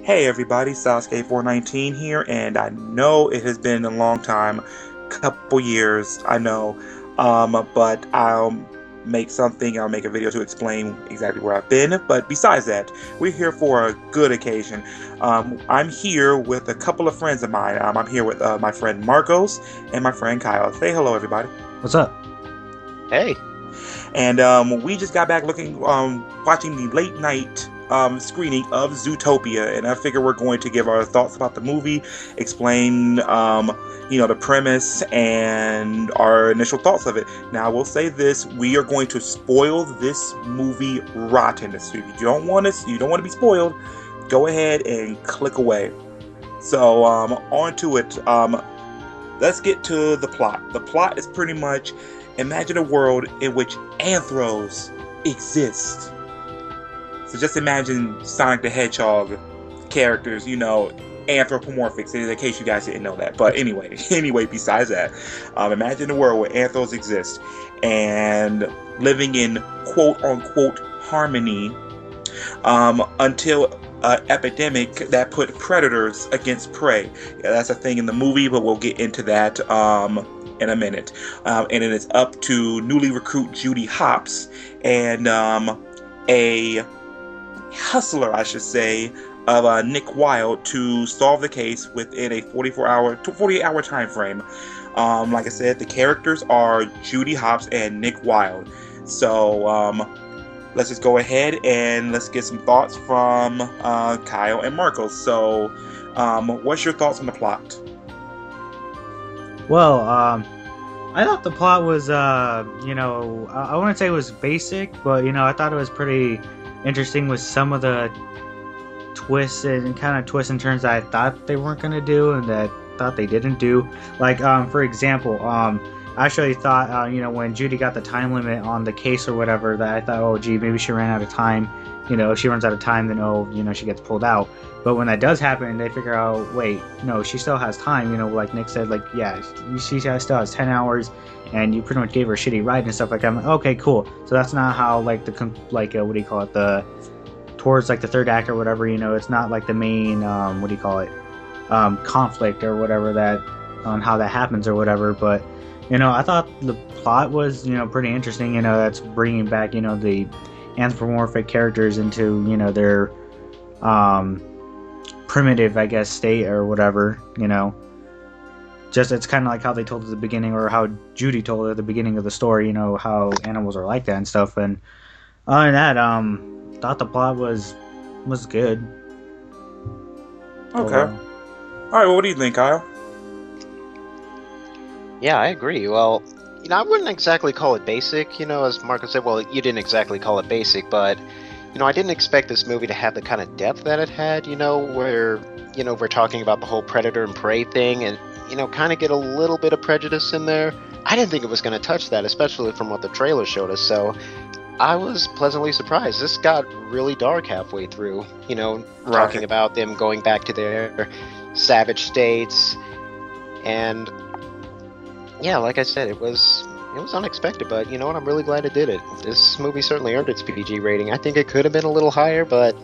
Hey everybody, Sasuke419 here, and I know it has been a long time, couple years, I know, but I'll make a video to explain exactly where I've been. But besides that, we're here for a good occasion. I'm here with a couple of friends of mine. I'm here with my friend Marcos and my friend Kyle. Say hello, everybody. What's up? Hey, And we just got back watching the late night screening of Zootopia, and I figure we're going to give our thoughts about the movie, explain, the premise and our initial thoughts of it. Now, I will say this: we are going to spoil this movie rotten. So if you don't want to be spoiled, go ahead and click away. So, on to it. Let's get to the plot. The plot is pretty much: imagine a world in which anthros exist. So just imagine Sonic the Hedgehog characters, anthropomorphics, in case you guys didn't know that. But anyway, besides that, imagine a world where anthros exist and living in quote-unquote harmony until an epidemic that put predators against prey. Yeah, that's a thing in the movie, but we'll get into that in a minute. And then it's up to newly recruit Judy Hopps and a hustler, I should say, of Nick Wilde to solve the case within a 48-hour time frame. Like I said, the characters are Judy Hopps and Nick Wilde. So let's just go ahead and let's get some thoughts from Kyle and Marcos. So what's your thoughts on the plot? Well, I thought the plot was, I wouldn't say it was basic, but, I thought it was pretty interesting with some of the twists and turns that I thought they weren't going to do and that I thought they didn't do. Like, for example, I actually thought, when Judy got the time limit on the case or whatever, that I thought, oh, gee, maybe she ran out of time. If she runs out of time, then, she gets pulled out. But when that does happen, they figure out, wait, no, she still has time. Like Nick said, she still has 10 hours, and you pretty much gave her a shitty ride and stuff like that. I'm like, okay, cool. So that's not how, what do you call it, towards, the third act or whatever, it's not, the main, conflict or whatever that, on how that happens or whatever. But, I thought the plot was, pretty interesting. That's bringing back, the anthropomorphic characters into, their, primitive, I guess, state or whatever, just it's kind of like how they told at the beginning, or how Judy told at the beginning of the story, how animals are like that and stuff. And other than that, thought the plot was good. Okay. All right, well, what do you think, Kyle? yeah, I agree. Well, I wouldn't exactly call it basic, as Marco said. Well, you didn't exactly call it basic, but, I didn't expect this movie to have the kind of depth that it had, where, we're talking about the whole predator and prey thing and, kind of get a little bit of prejudice in there. I didn't think it was going to touch that, especially from what the trailer showed us, so I was pleasantly surprised. This got really dark halfway through, talking about them going back to their savage states, and yeah, like I said, it was unexpected, but I'm really glad it did it. This movie certainly earned its PG rating. I think it could have been a little higher, but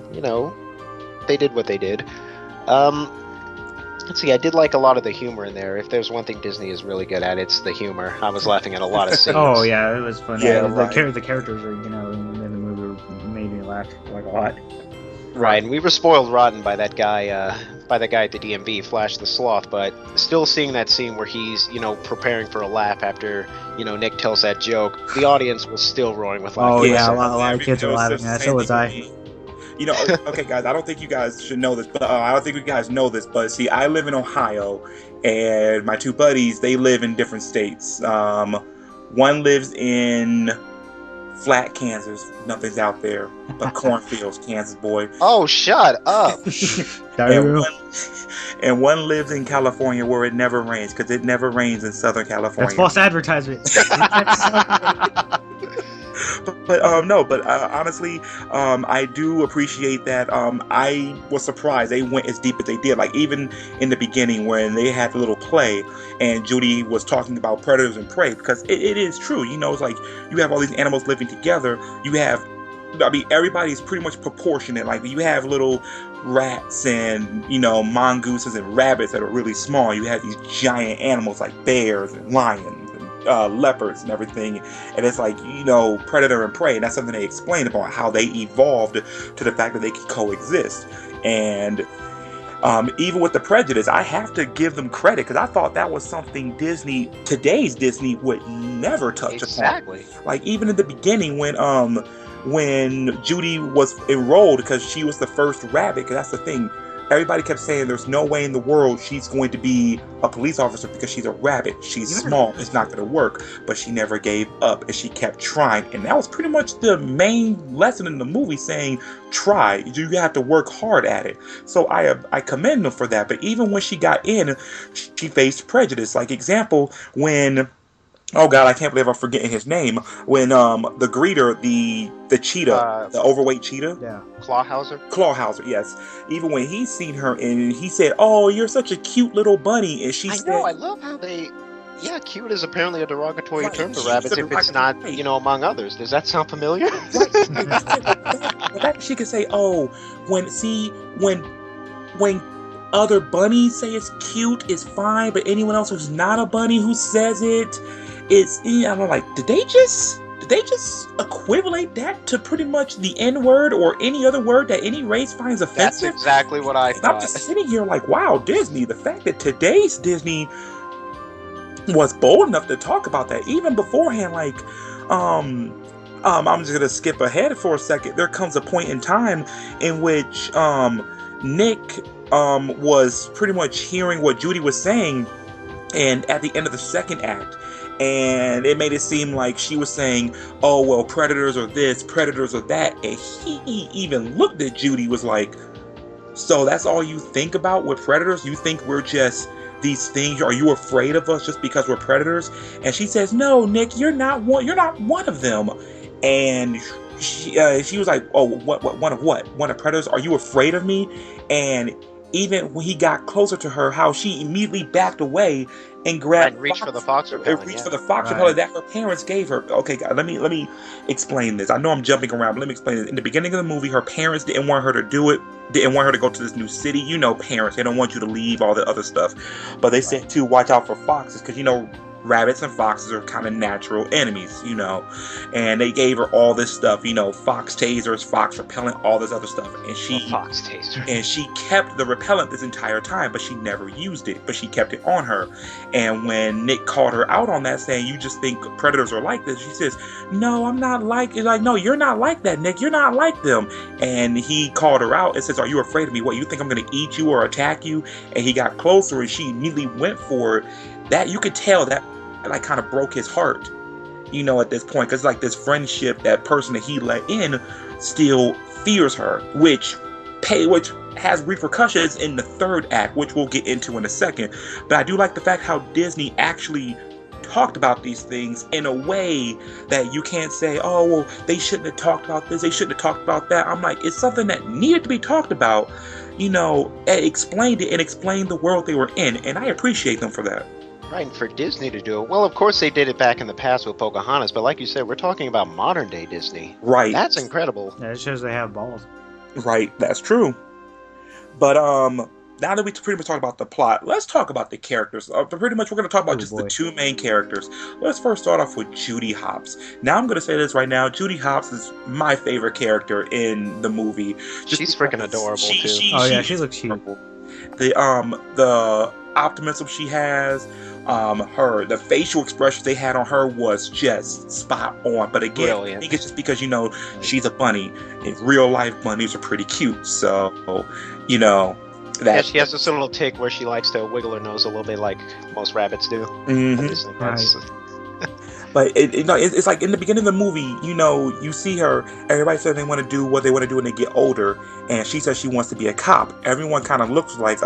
they did what they did. Let's see, I did like a lot of the humor in there. If there's one thing Disney is really good at, it's the humor. I was laughing at a lot of scenes. Oh yeah, it was funny. Yeah, The characters are, in the movie made me laugh a lot. Right, and we were spoiled rotten by that guy at the DMV, Flash the Sloth, but still seeing that scene where he's, preparing for a laugh after, Nick tells that joke, the audience was still roaring with laughter. Oh yeah, a lot of kids are laughing. Yeah, so was I. Okay, guys, I don't think you guys should know this, but I don't think you guys know this, but see, I live in Ohio, and my two buddies, they live in different states. One lives in flat Kansas, nothing's out there but cornfields, Kansas boy. Oh, shut up! and one lives in California where it never rains, because it never rains in Southern California. That's false advertisement. But honestly, I do appreciate that. I was surprised they went as deep as they did. Like, even in the beginning when they had the little play and Judy was talking about predators and prey, because it is true. It's like you have all these animals living together. You have I mean, everybody's pretty much proportionate. Like, you have little rats and, mongooses and rabbits that are really small. You have these giant animals like bears and lions and leopards and everything. And it's like, predator and prey. And that's something they explain about how they evolved to the fact that they can coexist. And even with the prejudice, I have to give them credit, because I thought that was something today's Disney would never touch Exactly. upon. Like, even in the beginning when Judy was enrolled, because she was the first rabbit, because that's the thing. Everybody kept saying there's no way in the world she's going to be a police officer because she's a rabbit. She's small. It's not going to work. But she never gave up, and she kept trying. And that was pretty much the main lesson in the movie, saying, try. You have to work hard at it. So I commend them for that. But even when she got in, she faced prejudice. Like, example, when... Oh God, I can't believe I'm forgetting his name. When the greeter, the cheetah, the overweight cheetah, Clawhauser, yes. Even when he seen her and he said, "Oh, you're such a cute little bunny," and she said, I love how they. Yeah, cute is apparently a derogatory term to rabbits if it's not, among others. Does that sound familiar? Right. She could say, "Oh, when other bunnies say it's cute, it's fine, but anyone else who's not a bunny who says it, I'm like, did they just equivalent that to pretty much the N-word or any other word that any race finds offensive?" That's exactly what I thought. I'm just sitting here like, wow, Disney, the fact that today's Disney was bold enough to talk about that even beforehand. Like, I'm just gonna skip ahead for a second. There comes a point in time in which Nick was pretty much hearing what Judy was saying, and at the end of the second act, and it made it seem like she was saying, "Oh, well, predators are this, predators are that," and he even looked at Judy, was like, "So that's all you think about with predators? You think we're just these things? Are you afraid of us just because we're predators?" And she says, "No, Nick, you're not one of them." And she was like, "Oh, what one of what? One of predators? Are you afraid of me?" And even when he got closer to her, how she immediately backed away and grabbed, reached for the fox repellent. For the fox repellent that her parents gave her. Okay, God, let me explain this. I know I'm jumping around, but let me explain it. In the beginning of the movie, her parents didn't want her to do it. Didn't want her to go to this new city. Parents, they don't want you to leave all the other stuff. But they said to watch out for foxes, because rabbits and foxes are kind of natural enemies, and they gave her all this stuff, fox tasers, fox repellent, all this other stuff, and fox taser. And she kept the repellent this entire time, but she never used it, but she kept it on her. And when Nick called her out on that, saying, "You just think predators are like this," she says, "No, I'm not like it." Like, "No, you're not like that, Nick. You're not like them." And he called her out and says, "Are you afraid of me? What, you think I'm going to eat you or attack you?" And he got closer, and she immediately went for it. That, you could tell that like kind of broke his heart, at this point, because like this friendship, that person that he let in still fears her, which has repercussions in the third act, which we'll get into in a second. But I do like the fact how Disney actually talked about these things in a way that you can't say, "Oh, well, they shouldn't have talked about this, they shouldn't have talked about that." I'm like, it's something that needed to be talked about, and explained it and explained the world they were in, and I appreciate them for that. Right, and for Disney to do it, well, of course they did it back in the past with Pocahontas, but like you said, we're talking about modern day Disney. Right. That's incredible. Yeah, it shows they have balls. Right, that's true. But now that we pretty much talked about the plot, let's talk about the characters. Pretty much we're going to talk about the two main characters. Let's first start off with Judy Hopps. Now I'm going to say this right now, Judy Hopps is my favorite character in the movie. She's freaking adorable too. She looks cute. The optimism she has, the facial expressions they had on her was just spot on. But again, brilliant. I think it's just because she's a bunny. In real life, bunnies are pretty cute, so that she has this little tick where she likes to wiggle her nose a little bit, like most rabbits do. Mm-hmm. I just think that's. But it's like in the beginning of the movie, you see her. Everybody says they want to do what they want to do when they get older, and she says she wants to be a cop. Everyone kind of looks like,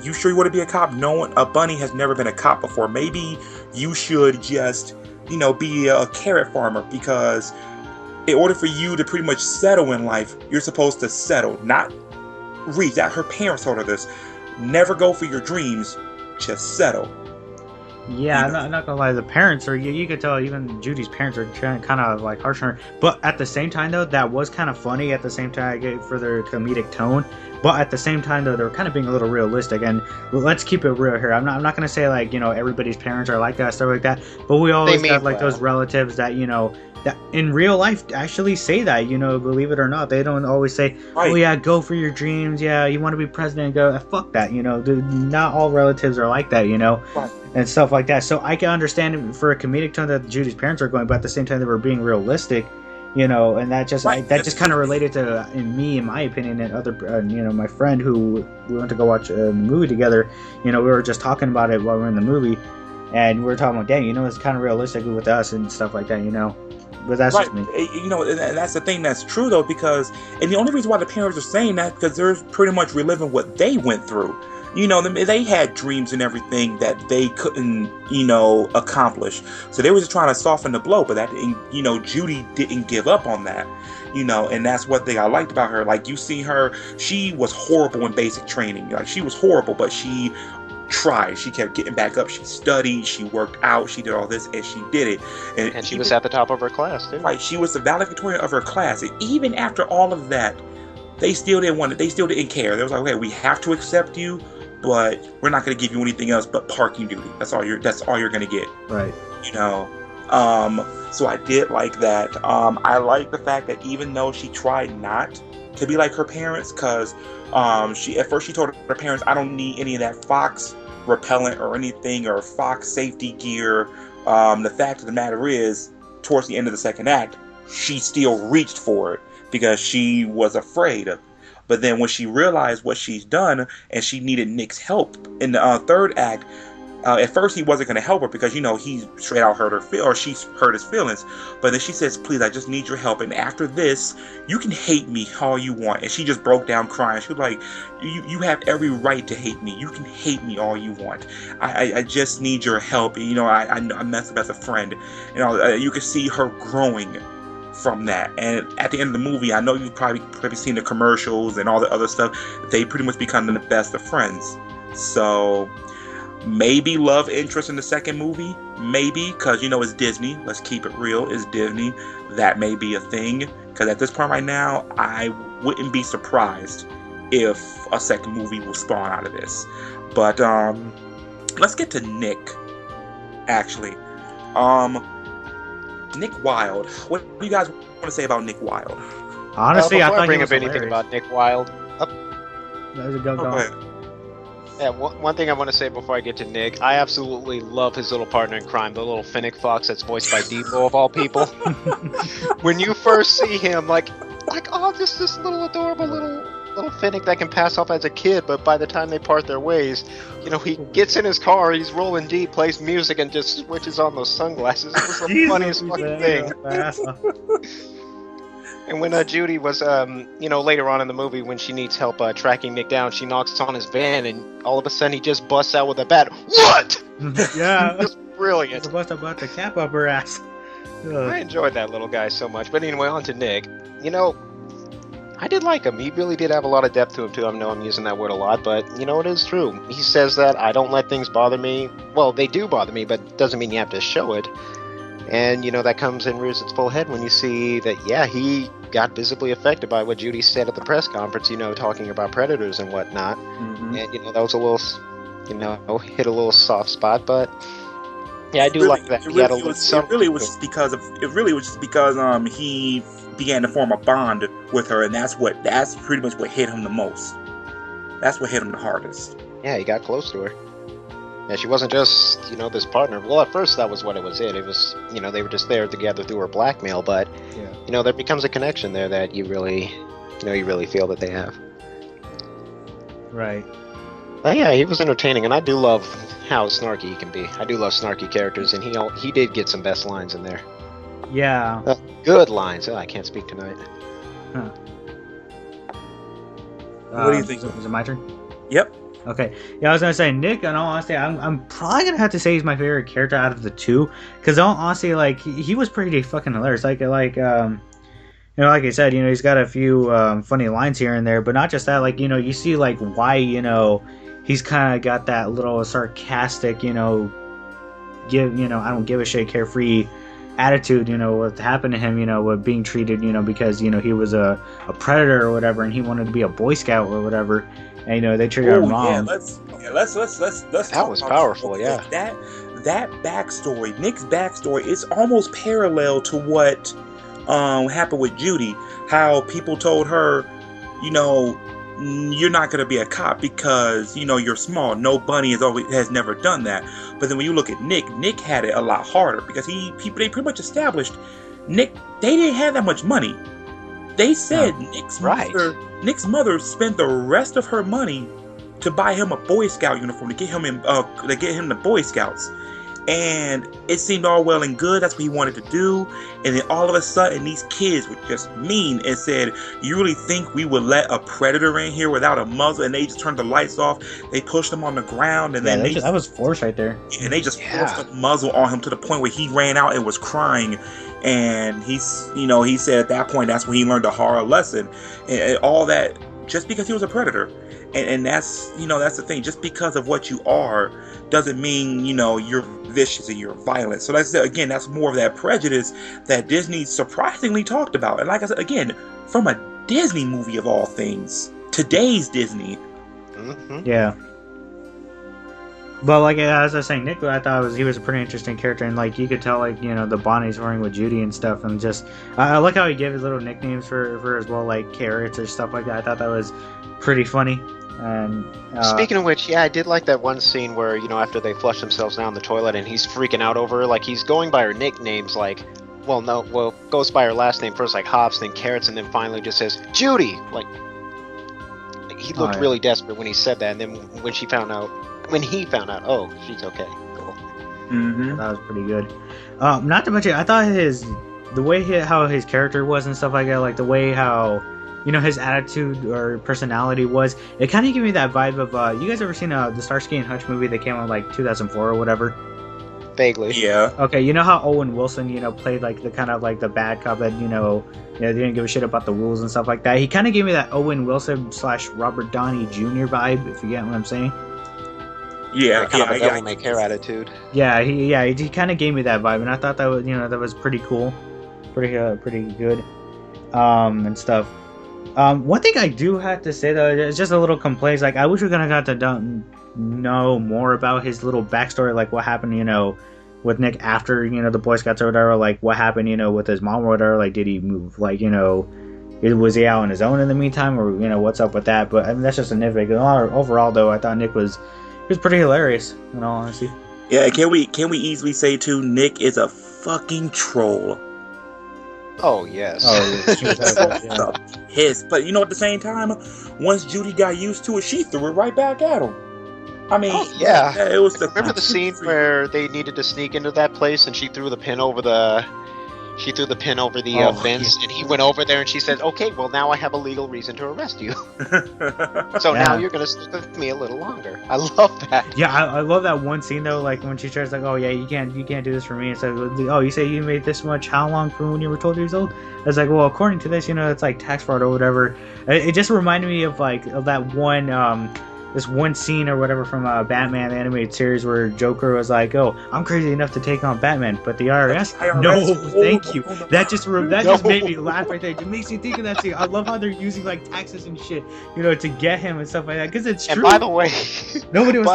"You sure you want to be a cop? A bunny has never been a cop before. Maybe you should just, be a carrot farmer, because in order for you to pretty much settle in life, you're supposed to settle, not reach." That her parents told her this. Never go for your dreams, just settle. Yeah, I'm not gonna lie. The parents are you could tell even Judy's parents are kind of like harsh on her. But at the same time though, that was kind of funny. At the same time, for their comedic tone. But at the same time though, they're kind of being a little realistic. And let's keep it real here. I'm not gonna say like everybody's parents are like that, stuff like that. But we always have like those relatives that that in real life actually say that, believe it or not. They don't always say, right. Oh yeah, go for your dreams. Yeah, you want to be president, go. Fuck that, not all relatives are like that, Right. And stuff like that. So I can understand for a comedic tone that Judy's parents are going, but at the same time they were being realistic, and that just right. That just kind of related to in me, in my opinion, and other, my friend who we went to go watch a movie together. We were just talking about it while we were in the movie, and we were talking about, dang, it's kind of realistic with us and stuff like that, But that's right. Just me. And that's the thing that's true though, because and the only reason why the parents are saying that because they're pretty much reliving what they went through. They had dreams and everything that they couldn't, accomplish. So they were just trying to soften the blow, but that didn't, Judy didn't give up on that, and that's what I liked about her. Like, you see her, she was horrible in basic training. Like, she was horrible, but she tried. She kept getting back up. She studied. She worked out. She did all this, and she did it. And she was at the top of her class, too. Right. She was the valedictorian of her class. And even after all of that, they still didn't want it. They still didn't care. They was like, okay, we have to accept you, but we're not going to give you anything else but parking duty. That's all you're going to get. Right. So I did like that. I like the fact that even though she tried not to be like her parents, because at first she told her parents, I don't need any of that fox repellent or anything, or fox safety gear. The fact of the matter is, towards the end of the second act, she still reached for it because she was afraid of it. But then when she realized what she's done and she needed Nick's help in the third act, at first he wasn't going to help her because, he straight out hurt her or she hurt his feelings. But then she says, please, I just need your help. And after this, you can hate me all you want. And she just broke down crying. She was like, you have every right to hate me. You can hate me all you want. I just need your help. I messed up as a friend. You can see her growing from that. And at the end of the movie, I know you've probably seen the commercials and all the other stuff. They pretty much become the best of friends. So maybe love interest in the second movie, maybe, because it's Disney. Let's keep it real, it's Disney. That may be a thing, because at this point right now, I wouldn't be surprised if a second movie will spawn out of this. But let's get to Nick. Actually, Nick Wilde. What do you guys want to say about Nick Wilde? Honestly, I thought bring he was up anything hilarious. about Nick Wilde. Go ahead. Yeah, one thing I want to say before I get to Nick, I absolutely love his little partner in crime, the little Finnick fox that's voiced by Debo of all people. When you first see him, oh, just this little adorable little Finnick that can pass off as a kid, but by the time they part their ways, he gets in his car, he's rolling deep, plays music, and just switches on those sunglasses. It was the funniest fucking thing. And when Judy was, later on in the movie, when she needs help tracking Nick down, she knocks on his van, and all of a sudden he just busts out with a bat. What? Yeah. It's brilliant. It's about the cap up her ass. I enjoyed that little guy so much. But anyway, on to Nick. I did like him. He really did have a lot of depth to him, too. I know I'm using that word a lot, but, it is true. He says that I don't let things bother me. Well, they do bother me, but it doesn't mean you have to show it. And, that comes and rears its full head when you see that, yeah, he got visibly affected by what Judy said at the press conference, talking about predators and whatnot. Mm-hmm. And, that was a little, hit a little soft spot, but yeah, I do like that. It really was just because he began to form a bond with her, and that's pretty much what hit him the most. That's what hit him the hardest. Yeah, he got close to her. Yeah, she wasn't just, this partner. Well, at first that was what it was. It was, they were just there together through her blackmail, but, there becomes a connection there that you really feel that they have. Right. But yeah, he was entertaining, and I do love how snarky he can be. I do love snarky characters, and he did get some best lines in there. Yeah. Good lines. Oh, I can't speak tonight. Huh. What do you think? Is it my turn? Yep. Okay. Yeah, I was gonna say Nick. In all honesty, I'm probably gonna have to say he's my favorite character out of the two. Because in all honesty, he was pretty fucking hilarious. Like I said, he's got a few funny lines here and there, but not just that. You see why he's kind of got that little sarcastic, I don't give a shit, carefree attitude, what happened to him, with being treated, because he was a predator or whatever, and he wanted to be a Boy Scout or whatever, and they treated him wrong. Let's that was powerful. Yeah, that backstory, Nick's backstory, is almost parallel to what happened with Judy. How people told her, you're not going to be a cop because you're small. No bunny has never done that. But then when you look at Nick had it a lot harder because they pretty much established Nick. They didn't have that much money. They said Nick's mother spent the rest of her money to buy him a Boy Scout uniform to get him the Boy Scouts. And it seemed all well and good. That's what he wanted to do. And then all of a sudden, these kids were just mean and said, "You really think we would let a predator in here without a muzzle?" And they just turned the lights off. They pushed him on the ground, and then that was force right there. And they just forced a muzzle on him to the point where he ran out and was crying. And he said at that point, that's when he learned a hard lesson, and all that just because he was a predator. And that's that's the thing. Just because of what you are doesn't mean you're vicious and you're violent. So that's more of that prejudice that Disney surprisingly talked about. And like I said, again, from a Disney movie of all things, today's Disney. Mm-hmm. Yeah. But as I was saying, Nick, I thought he was a pretty interesting character, and you could tell the bond he's wearing with Judy and stuff, and just I like how he gave his little nicknames for as well, like carrots or stuff like that. I thought that was pretty funny. And speaking of which, I did like that one scene where after they flush themselves down the toilet and he's freaking out over her, he's going by her nicknames, goes by her last name first, like Hobbs, then Carrots, and then finally just says Judy. He looked really desperate when he said that, and then when he found out, oh, she's okay, cool. Mm-hmm. That was pretty good. Not to mention, I thought the way how his character was and stuff like that, like the way how his attitude or personality was, it kind of gave me that vibe of you guys ever seen the Starsky and Hutch movie that came out 2004 or whatever? Vaguely. Yeah. Okay, how Owen Wilson played the kind of the bad cop that they didn't give a shit about the rules and stuff like that. He kind of gave me that Owen Wilson / Robert Downey Jr. vibe, if you get what I'm saying. Yeah, kind of a devil may care attitude. Yeah, he kind of gave me that vibe, and I thought that was that was pretty cool, pretty good, and stuff. One thing I do have to say though, it's just a little complaint. I wish we could have got to know more about his little backstory, what happened, with Nick after the Boy Scouts or whatever. What happened, with his mom or whatever. Did he move? Was he out on his own in the meantime, or what's up with that? But I mean, that's just a nitpick. Overall, though, I thought Nick was pretty hilarious, in all honesty. Yeah, can we easily say too, Nick is a fucking troll. Oh yes. His, but at the same time, once Judy got used to it, she threw it right back at him. I mean, it was remember the scene where they needed to sneak into that place, and she threw the pin over the fence, and he went over there, and she said, "Okay, well now I have a legal reason to arrest you. So now you're gonna stick with me a little longer." I love that. Yeah, I love that one scene though, when she tries "Oh yeah, you can't do this for me." And so, "Oh, you say you made this much? How long from when you were 12 years old?" I was well, according to this, it's tax fraud or whatever. It just reminded me of of that one this one scene or whatever from Batman animated series where Joker was "Oh, I'm crazy enough to take on Batman, but the IRS, no, thank you." That just made me laugh right there. It makes me think of that scene. I love how they're using taxes and shit, to get him and stuff like that, because it's true. And by the way, nobody was.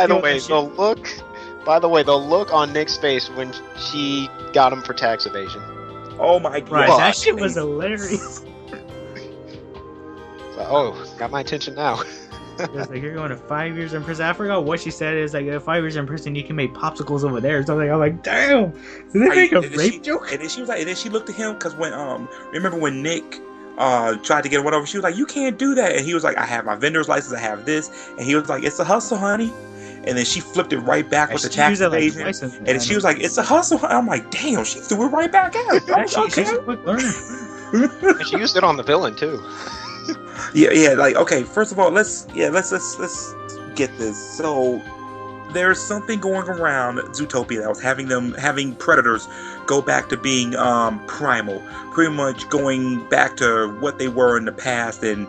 By the way, the look on Nick's face when she got him for tax evasion. Oh my god, right, that shit was hilarious. Got my attention now. It's you're going to 5 years in prison. I forgot what she said. It's 5 years in prison, you can make popsicles over there. So I'm damn. Did they make a rape joke? And then she was and then she looked at him because when remember when Nick tried to get one over, she was "You can't do that," and he was "I have my vendor's license, I have this," and he was "It's a hustle, honey." And then she flipped it right back with the tax evasion, and she was "It's a hustle." I'm damn, she threw it right back at him. She's a quick learner. And she used it on the villain too. Yeah. Okay. First of all, let's get this. So there's something going around Zootopia that was having predators go back to being primal, pretty much going back to what they were in the past, and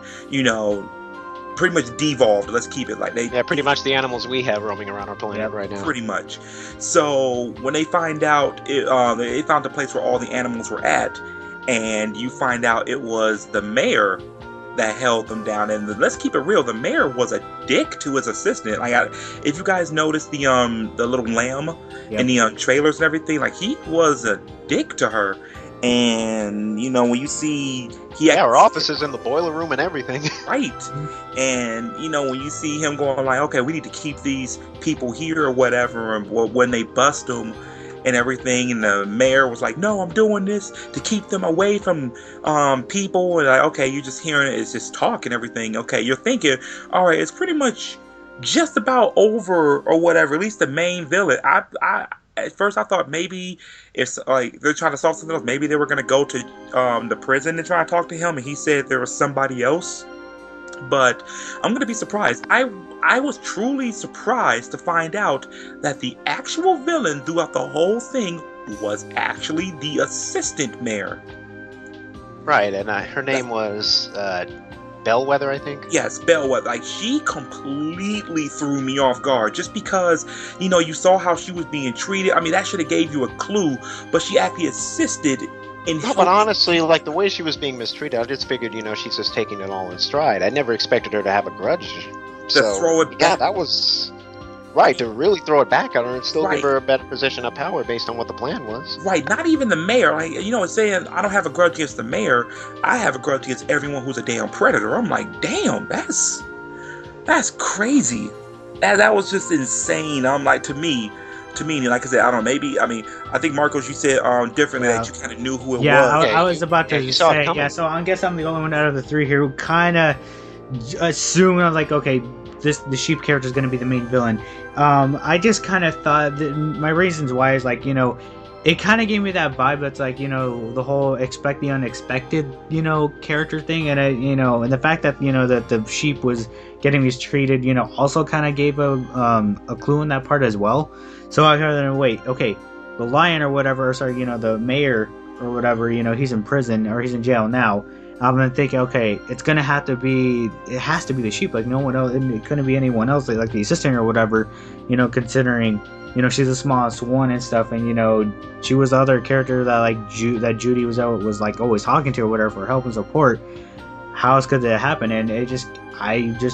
pretty much devolved. Let's keep it like they. Yeah, pretty much the animals we have roaming around our planet right now. Pretty much. So when they find out, they found the place where all the animals were at, and you find out it was the mayor that held them down. And let's keep it real, the mayor was a dick to his assistant. Like, if you guys noticed the little lamb in the trailers and everything, like he was a dick to her. And you know, when you see our office is in the boiler room and everything, right? And you know, when you see him going like, okay, we need to keep these people here or whatever, and when they bust them and everything, and the mayor was like, no, I'm doing this to keep them away from people, and like, okay, you're just hearing it, it's just talk and everything. Okay, you're thinking, all right, it's pretty much just about over or whatever. At least the main villain. At first I thought maybe if like they're trying to solve something else, maybe they were gonna go to the prison and try to talk to him, and he said there was somebody else. But I'm gonna be surprised. I was truly surprised to find out that the actual villain throughout the whole thing was actually the assistant mayor. Right, and her name was Bellwether, I think. Yes, Bellwether. Like, she completely threw me off guard just because, you know, you saw how she was being treated. I mean, that should have gave you a clue, but she actually assisted in. No, but honestly, like the way she was being mistreated, I just figured, you know, she's just taking it all in stride. I never expected her to have a grudge. Throw it back. Yeah, that was right, to really throw it back on her and still give her a better position of power based on what the plan was. Right, not even the mayor. Like, you know, it's saying I don't have a grudge against the mayor. I have a grudge against everyone who's a damn predator. I'm like, damn, that's crazy. That was just insane. I'm like, to me, like I said, I don't know, maybe, I mean, I think, Marcos, you said differently that you kind of knew who it was. I was about to say, so I guess I'm the only one out of the three here who kind of assumed, I was like, okay, the sheep character is going to be the main villain. I just kind of thought that my reasons why is like, you know, it kind of gave me that vibe that's like, you know, the whole expect the unexpected, you know, character thing, and you know, and the fact that, you know, that the sheep was getting mistreated, you know, also kind of gave a clue in that part as well. So I kind of wait, okay, the lion or whatever, sorry, you know, the mayor or whatever, you know, he's in prison or he's in jail now. I'm then thinking, okay, it has to be the sheep, like no one else, it couldn't be anyone else, like the assistant or whatever, you know, considering, you know, she's the smallest one and stuff, and you know, she was the other character that like that Judy was like always talking to or whatever for help and support. How else could that happen? And I just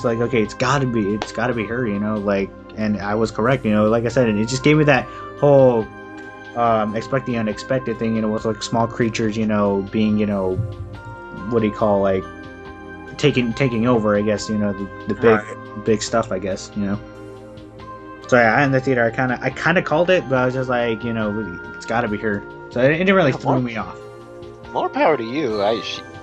like, okay, it's gotta be her, you know, like, and I was correct, you know, like I said, and it just gave me that whole expect the unexpected thing, you know, with like small creatures, you know, being, you know, what do you call, like taking over, I guess, you know, the big stuff, I guess, you know. So yeah, in the theater, I kind of called it, but I was just like, you know, it's got to be her. So it didn't really throw me off. More power to you.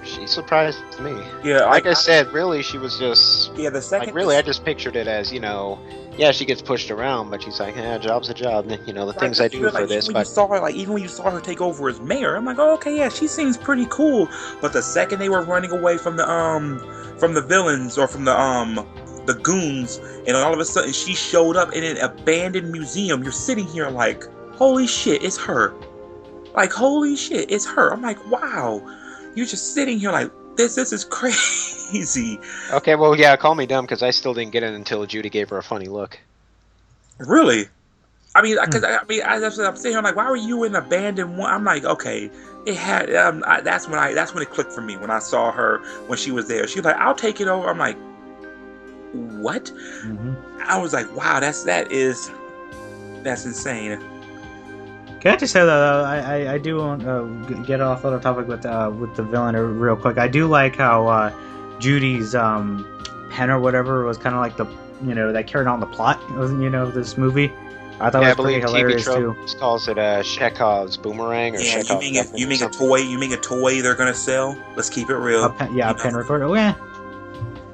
She surprised me. Yeah, like I said, really, she was just the second. Like, really, I just pictured it as, you know, yeah, she gets pushed around, but she's like, job's a job. You know, the things I do for this. But even when you saw her take over as mayor, I'm like, oh, okay, yeah, she seems pretty cool. But the second they were running away from the villains or from the goons, and all of a sudden she showed up in an abandoned museum, you're sitting here like, holy shit, it's her. Like, holy shit, it's her. I'm like, wow. You're just sitting here like, this is crazy. Okay, well, yeah, call me dumb because I still didn't get it until Judy gave her a funny look. Really? I mean, because I'm sitting here like, why were you in an abandoned one? I'm like, okay, it had. That's when it clicked for me when I saw her when she was there. She was like, I'll take it over. I'm like, what? Mm-hmm. I was like, wow, that's insane. Can I just say that I do want to get off on the topic with the villain real quick. I do like how Judy's pen or whatever was kind of like the, you know, that carried on the plot of, you know, this movie. I thought it was pretty hilarious too. Calls it Chekhov's boomerang or Chekhov. You mean a toy? You mean a toy they're gonna sell? Let's keep it real. A pen recorder. Oh yeah,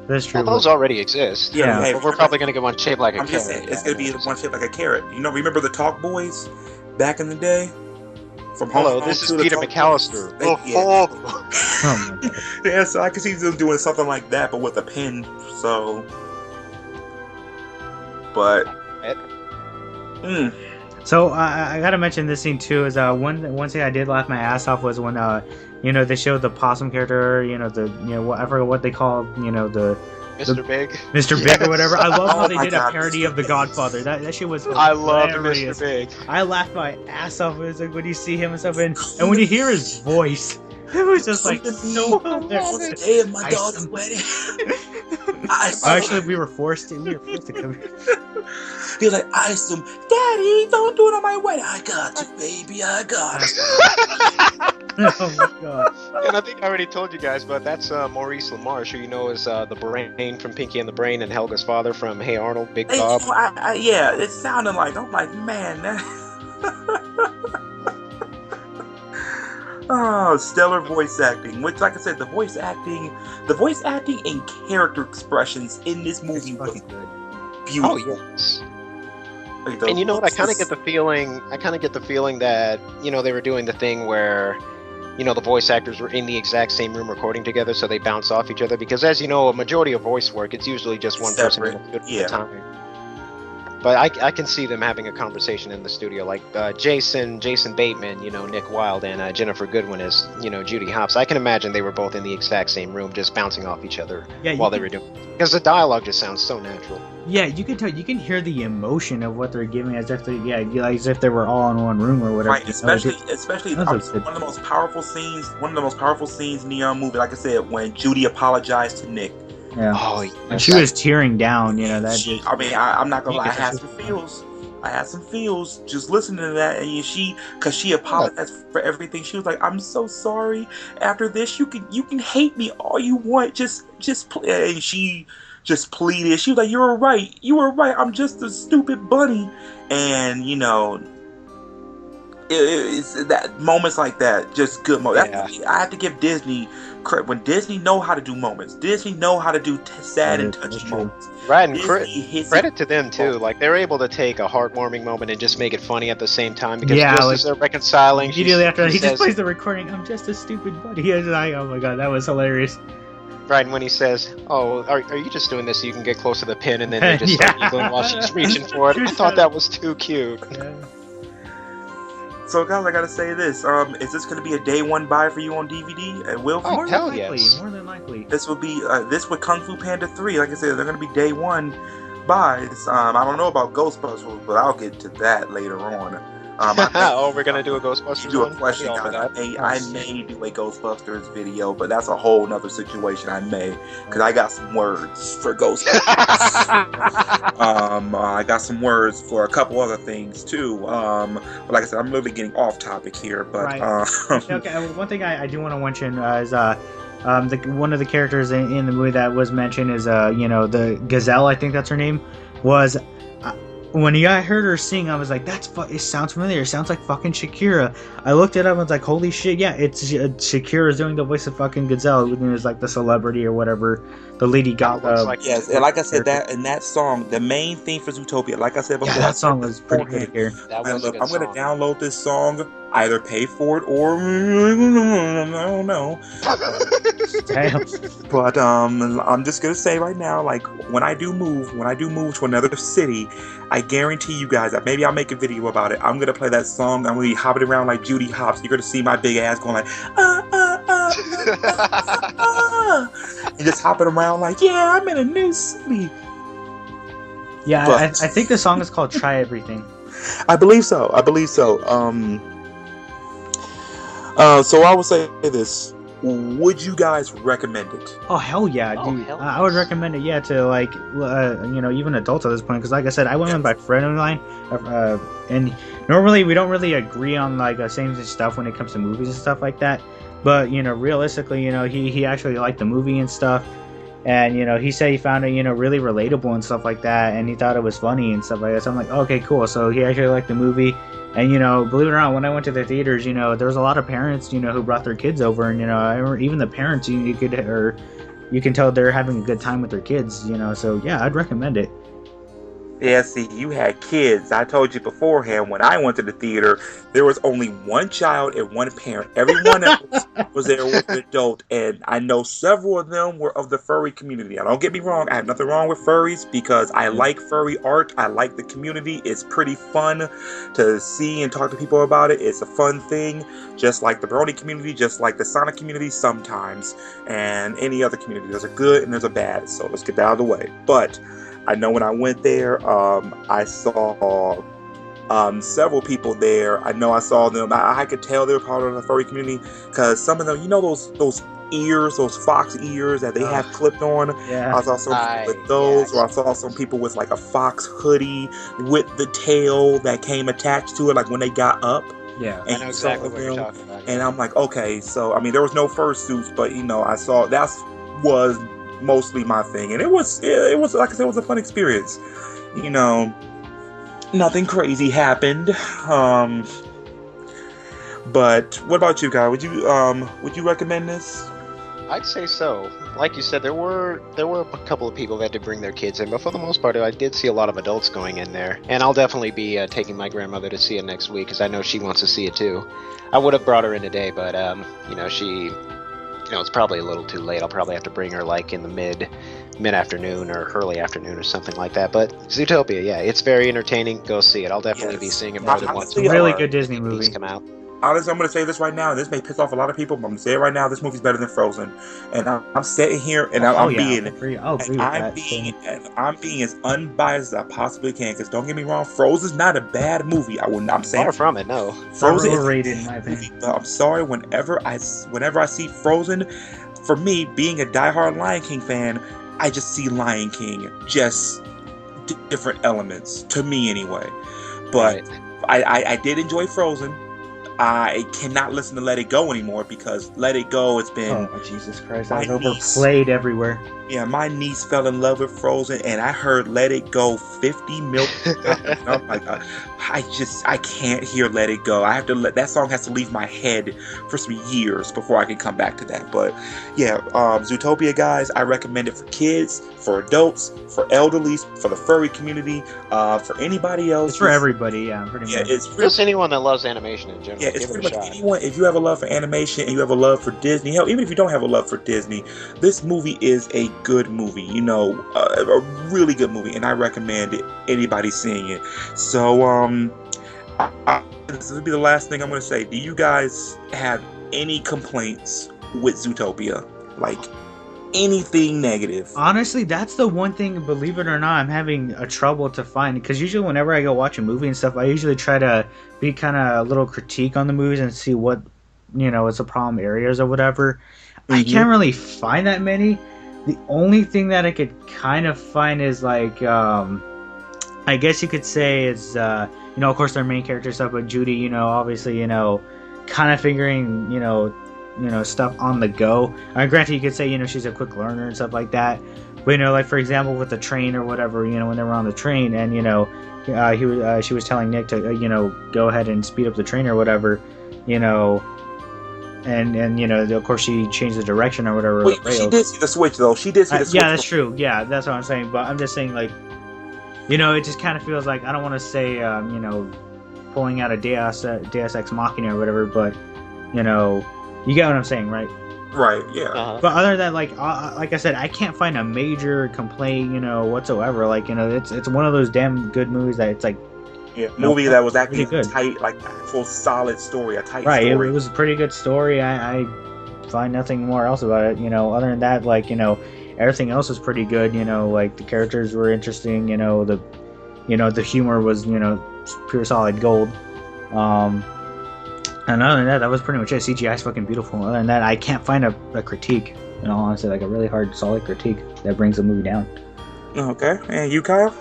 that's true. Well, those already exist. Yeah, but we're probably gonna get one shaped like a carrot. Just saying, it's gonna be one shaped like a carrot. You know, remember the Talk Boys back in the day? Hello, this is Peter McAllister. Oh my God. Yeah, so I could see them doing something like that, but with a pen. So, but. So I gotta mention this scene too. Is one thing I did laugh my ass off was when you know, they showed the possum character. You know, I forget what they call, you know, the Mr. Big. Mr. Big or whatever. I love how Oh they my did God, a parody Mr. of The Godfather. That shit was I love hilarious. Mr. Big. I laughed my ass off. It was like when you see him and stuff, and when you hear his voice, it was just like so hilarious. Day of my I daughter's some- wedding. Actually, we were forced to come here. He's like, I assume, Daddy, don't do it on my wedding. I got you, baby. I got you. Oh my god. And I think I already told you guys, but that's Maurice LaMarche, who you know is the brain from Pinky and the Brain and Helga's father from Hey Arnold, Big Hey, Bob. you know, yeah, it sounded like, I'm like, man, that... Oh, stellar voice acting. Which, like I said, the voice acting and character expressions in this movie was fucking good. beautiful. Oh yes. Like, And you know what? I kind of get the feeling that they were doing the thing where the voice actors were in the exact same room recording together, so they bounce off each other. Because as you know, a majority of voice work, it's usually just one person in the studio at a time. But I can see them having a conversation in the studio, like Jason Bateman, Nick Wilde, and Jennifer Goodwin as Judy Hopps. I can imagine they were both in the exact same room, just bouncing off each other while they were doing it. Because the dialogue just sounds so natural. Yeah, you can tell. You can hear the emotion of what they're giving, as if they were all in one room or whatever. Right, especially one of the most powerful scenes. One of the most powerful scenes in the movie, like I said, when Judy apologized to Nick. Yeah. Oh, and she was tearing down. I'm not gonna lie. I had some feels just listening to that, and because she apologized for everything. She was like, "I'm so sorry. After this, you can hate me all you want. Just and she just pleaded. She was like, "You were right. I'm just a stupid bunny." And it's that moments like that, just good moments. Yeah. I have to give Disney credit. When Disney know how to do moments, Disney know how to do sad and touching moments. Right, and credit to them too. Like they're able to take a heartwarming moment and just make it funny at the same time. Because as they're reconciling, immediately after that, he just plays the recording. I'm just a stupid buddy. He was like, oh my god, that was hilarious. Right, and when he says, "Oh, are you just doing this so you can get close to the pin?" and then they just start giggling while she's reaching for it. I thought that was too cute. Yeah. So guys, I gotta say this: is this gonna be a day one buy for you on DVD? It will. Oh, hell yes! More than likely. This will be this with Kung Fu Panda 3. Like I said, they're gonna be day one buys. I don't know about Ghostbusters, but I'll get to that later on. We're gonna do a Ghostbusters. Do a question, guys. I may do a Ghostbusters video, but that's a whole nother situation. I may, because I got some words for Ghostbusters. I got some words for a couple other things too. But like I said, I'm really getting off topic here. But okay, one thing I do want to mention is one of the characters in the movie that was mentioned is the Gazelle. I think that's her name. Was when I heard her sing, I was like, it sounds familiar. It sounds like fucking Shakira. I looked it up and was like, holy shit, yeah, it's Shakira's doing the voice of fucking Gazelle, who is like the celebrity or whatever, the Lady Gaga. Yes, and like I said, that song, the main theme for Zootopia, like I said before, that song was pretty good here. I'm gonna download this song, either pay for it or I don't know. Damn. But I'm just gonna say right now, like when I do move to another city, I guarantee you guys that maybe I'll make a video about it. I'm gonna play that song. I'm gonna be hopping around like Judy Hopps. You're gonna see my big ass going like and just hopping around like, yeah, I'm in a new city. Yeah, but I think the song is called "Try Everything." I believe so. So I would say this. Would you guys recommend it? Oh hell yeah, dude! I would recommend it. Yeah, to like even adults at this point, because like I said, I went with my friend of mine, and normally we don't really agree on like same stuff when it comes to movies and stuff like that. But realistically, he actually liked the movie and stuff, and he said he found it really relatable and stuff like that, and he thought it was funny and stuff like that. So I'm like, okay, cool. So he actually liked the movie. And believe it or not, when I went to the theaters, there was a lot of parents, who brought their kids over, and I remember even the parents, you can tell they're having a good time with their kids, So yeah, I'd recommend it. Yeah, see, you had kids. I told you beforehand when I went to the theater, there was only one child and one parent. Everyone else was there with an adult, and I know several of them were of the furry community. Now, don't get me wrong, I have nothing wrong with furries because I like furry art. I like the community. It's pretty fun to see and talk to people about it. It's a fun thing, just like the Brony community, just like the Sonic community sometimes, and any other community. There's a good and there's a bad, so let's get that out of the way. But I know when I went there, I saw several people there. I know I saw them. I could tell they were part of the furry community because some of them, you know, those ears, those fox ears that they have clipped on. Yeah. I saw some people with those, or I saw some people with like a fox hoodie with the tail that came attached to it, like when they got up. Yeah, I know exactly what you're talking about. And I'm like, okay, so I mean, there was no fursuits, but you know, I saw that was mostly my thing, and it was like I said, it was a fun experience. You know, nothing crazy happened. But what about you, Guy? Would you recommend this? I'd say so. Like you said, there were a couple of people that did bring their kids in, but for the most part, I did see a lot of adults going in there. And I'll definitely be taking my grandmother to see it next week because I know she wants to see it too. I would have brought her in today, but it's probably a little too late. I'll probably have to bring her like in the mid-afternoon or early afternoon or something like that. But Zootopia, yeah, it's very entertaining. Go see it. I'll definitely be seeing it more than once. It's a really good Disney movie. Come out. Honestly, I'm going to say this right now, and this may piss off a lot of people, but I'm going to say it right now, this movie's better than Frozen. And I'm sitting here, and I'm being as unbiased as I possibly can, because don't get me wrong, Frozen's not a bad movie. I'm saying far from it, no. Frozen is overrated in my opinion. But I'm sorry, whenever I see Frozen, for me, being a diehard Lion King fan, I just see Lion King, just different elements, to me anyway. But right. I did enjoy Frozen. I cannot listen to Let It Go anymore because Let It Go has been... Oh, Jesus Christ. I was overplayed everywhere. Yeah, my niece fell in love with Frozen, and I heard Let It Go 50 million times. Oh my God. I can't hear Let It Go. That song has to leave my head for some years before I can come back to that. But yeah, Zootopia, guys, I recommend it for kids, for adults, for elderlies, for the furry community, for anybody else. It's for everybody, yeah, pretty much. It's just anyone that loves animation in general. Yeah, it's pretty much anyone. If you have a love for animation and you have a love for Disney, hell, even if you don't have a love for Disney, this movie is a good movie, you know, a really good movie, and I recommend anybody seeing it. So, this will be the last thing I'm going to say. Do you guys have any complaints with Zootopia? Like, anything negative? Honestly, that's the one thing, believe it or not, I'm having a trouble to find, because usually whenever I go watch a movie and stuff, I usually try to be kind of a little critique on the movies and see what, you know, is the problem areas or whatever. Mm-hmm. I can't really find that many. The only thing that I could kind of find is like, I guess you could say is, you know, of course their main character stuff, but Judy, you know, obviously, you know, kind of figuring, you know, stuff on the go. Granted, you could say, you know, she's a quick learner and stuff like that. But, you know, like for example, with the train or whatever, you know, when they were on the train and, you know, she was telling Nick to, you know, go ahead and speed up the train or whatever, you know. And you know, of course, she changed the direction or whatever. Wait, she did see the switch, though. She did see the switch. Yeah, that's true. Yeah, that's what I'm saying. But I'm just saying, like, you know, it just kind of feels like, I don't want to say, you know, pulling out a Deus Ex Machina or whatever, but, you know, you get what I'm saying, right? Right, yeah. But other than that, like I said, I can't find a major complaint, you know, whatsoever. Like, you know, it's one of those damn good movies that it's like, yeah, movie that was actually good. Tight, like full solid story, a tight story. Right, it was a pretty good story. I find nothing more else about it. You know, other than that, like, you know, everything else was pretty good. You know, like the characters were interesting. You know, the humor was, you know, pure solid gold. And other than that, that was pretty much it. CGI is fucking beautiful. Other than that, I can't find a critique. In all honesty, like a really hard, solid critique that brings the movie down. Okay, and you, Kyle?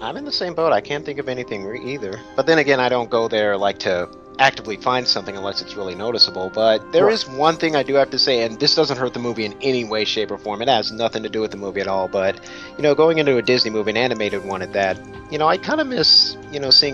I'm in the same boat. I can't think of anything either. But then again, I don't go there like to actively find something unless it's really noticeable. But there is one thing I do have to say, and this doesn't hurt the movie in any way, shape, or form. It has nothing to do with the movie at all. But, you know, going into a Disney movie, an animated one at that, you know, I kind of miss, you know, seeing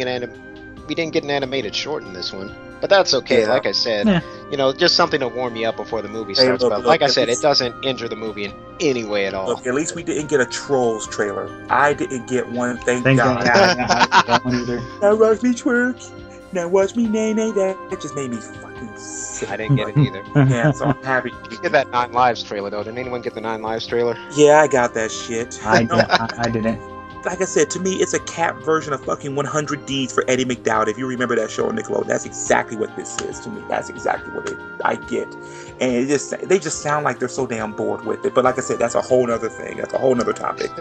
we didn't get an animated short in this one. But that's okay. Yeah. Like I said, you know, just something to warm you up before the movie starts. But like I said, it doesn't injure the movie in any way at all. Look, at least we didn't get a Trolls trailer. I didn't get one. Thank God. I got one either. That Rock Me Twerk. Now watch me nay nay. That just made me fucking sick. I didn't get it either. Yeah, so I'm happy. You get that 9 Lives trailer though. Didn't anyone get the 9 Lives trailer? Yeah, I got that shit. I No, did. I didn't. like I said, to me, it's a cap version of fucking 100 Deeds for Eddie McDowd. If you remember that show on Nickelodeon, that's exactly what this is to me. That's exactly what I get. And they just sound like they're so damn bored with it. But like I said, that's a whole nother thing. That's a whole nother topic.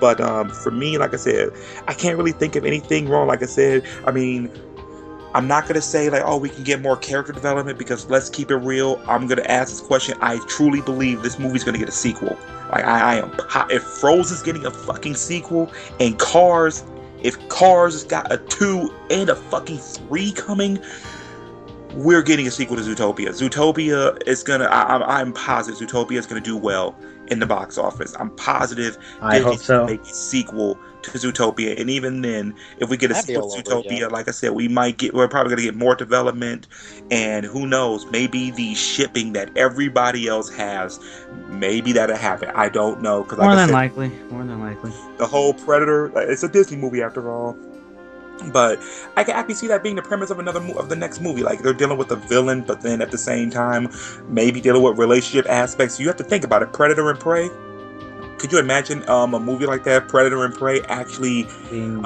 But for me, like I said, I can't really think of anything wrong. Like I said, I mean, I'm not going to say like, oh, we can get more character development, because let's keep it real. I'm going to ask this question. I truly believe this movie's going to get a sequel. Like, I am. If Frozen's getting a fucking sequel, and Cars, if Cars has got a 2 and a fucking 3 coming, we're getting a sequel to Zootopia. Zootopia is going to, I'm positive Zootopia is going to do well in the box office. I'm positive I hope Disney's so. going to make a sequel to Zootopia, and even then, if we get a That'd be sequel to all over, Zootopia, yeah. like I said, we're probably going to get more development, and who knows, maybe the shipping that everybody else has, maybe that'll happen. I don't know, because like More I than said, likely. More than likely. the whole Predator, it's a Disney movie after all. But I can actually see that being the premise of of the next movie. Like, they're dealing with a villain, but then at the same time, maybe dealing with relationship aspects. You have to think about it. Predator and Prey. Could you imagine a movie like that, Predator and Prey, actually Being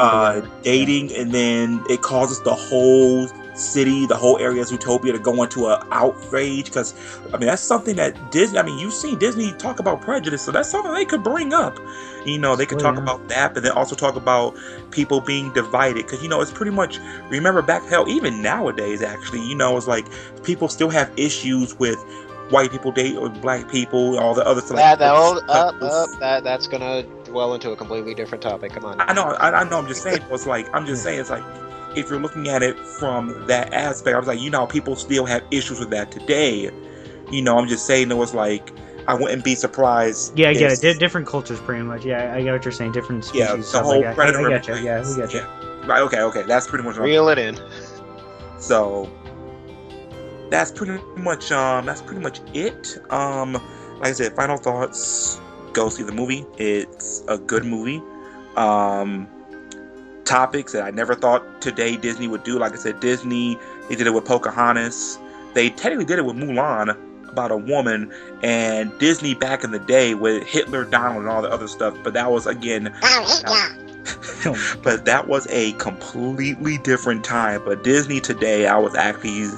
dating, and then it causes the whole city, the whole area of Zootopia to go into an outrage? Because, I mean, that's something that Disney, I mean, you've seen Disney talk about prejudice, so that's something they could bring up. You know, they could talk about that, but then also talk about people being divided. Because, you know, it's pretty much, remember back, hell, even nowadays, actually, you know, it's like people still have issues with white people date or black people, all the other stuff. That's gonna dwell into a completely different topic. Come on. I know. I'm just saying. It's like it's like, if you're looking at it from that aspect, I was like, you know, people still have issues with that today. You know, I'm just saying, it was like, I wouldn't be surprised. Yeah, I get it. Different cultures, pretty much. Yeah, I get what you're saying. Different species. Yeah, the stuff whole like that. Predator. I get you. Yeah, we get you. Right. Okay. That's pretty much. Reel it in. So that's pretty much it. Like I said, final thoughts. Go see the movie. It's a good movie. Topics that I never thought today Disney would do. Like I said, Disney, they did it with Pocahontas. They technically did it with Mulan, about a woman, and Disney back in the day with Hitler, Donald, and all the other stuff. But that was, again, but that was a completely different time. But Disney today, I was actually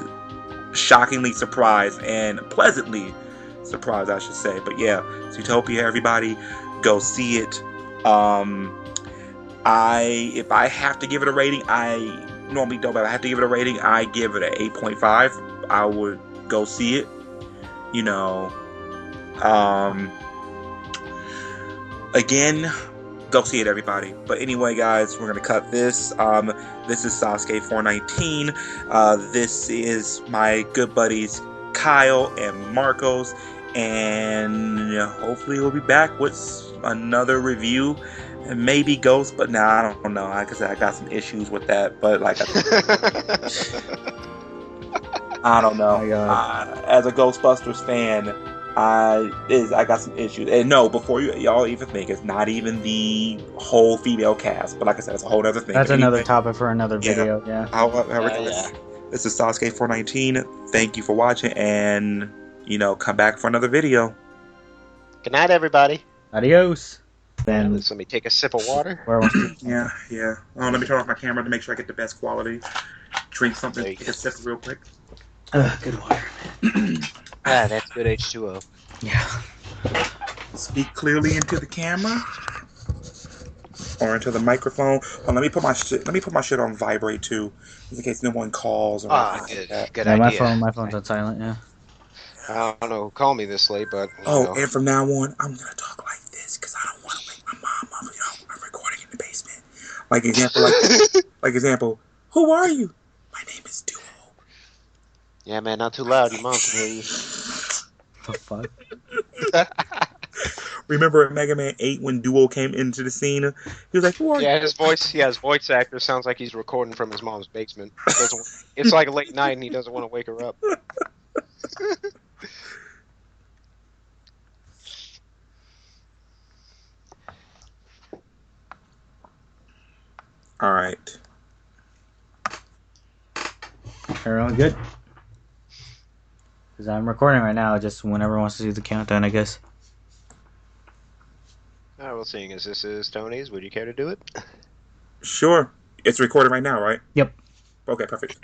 shockingly surprised, and pleasantly surprised, I should say. But yeah, Zootopia, everybody, go see it. If I have to give it a rating, I normally don't, but I have to give it a rating, I give it an 8.5. I would go see it. You know, again, go see it, everybody. But anyway, guys, we're gonna cut this. This is Sasuke 419. This is my good buddies Kyle and Marcos, and hopefully we'll be back with another review. And maybe Ghost, but nah, I don't know. Like I said, I got some issues with that. But like I said, I don't know. As a Ghostbusters fan, I got some issues. And no, before y'all even think, it's not even the whole female cast. But like I said, it's a whole other thing. That's another topic for another video. Yeah. This is Sasuke 419. Thank you for watching, and come back for another video. Good night, everybody. Adios. Then let me take a sip of water. Yeah. Let me turn off my camera to make sure I get the best quality. Drink something. Take a sip real quick. Good water. That's good H2O. Yeah. Speak clearly into the camera or into the microphone. Let me put my shit on vibrate too, in case no one calls or anything like that. Good idea. My phone's on silent. Yeah. I don't know who called me this late, but and from now on, I'm gonna talk like this because I don't want to wake my mom up. I'm recording in the basement. Like example, who are you? My name is Duo. Yeah, man, not too loud. Your mom can hear you. The fuck? Remember in Mega Man 8 when Duo came into the scene? He was like, who are you? Yeah, his voice actor sounds like he's recording from his mom's basement. It's like late night and he doesn't want to wake her up. All right. Everyone good? Because I'm recording right now, just whenever wants to do the countdown, I guess. Alright, well, seeing as this is Tony's, would you care to do it? Sure. It's recording right now, right? Yep. Okay, perfect.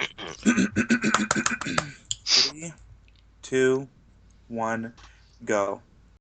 3, 2, 1, go.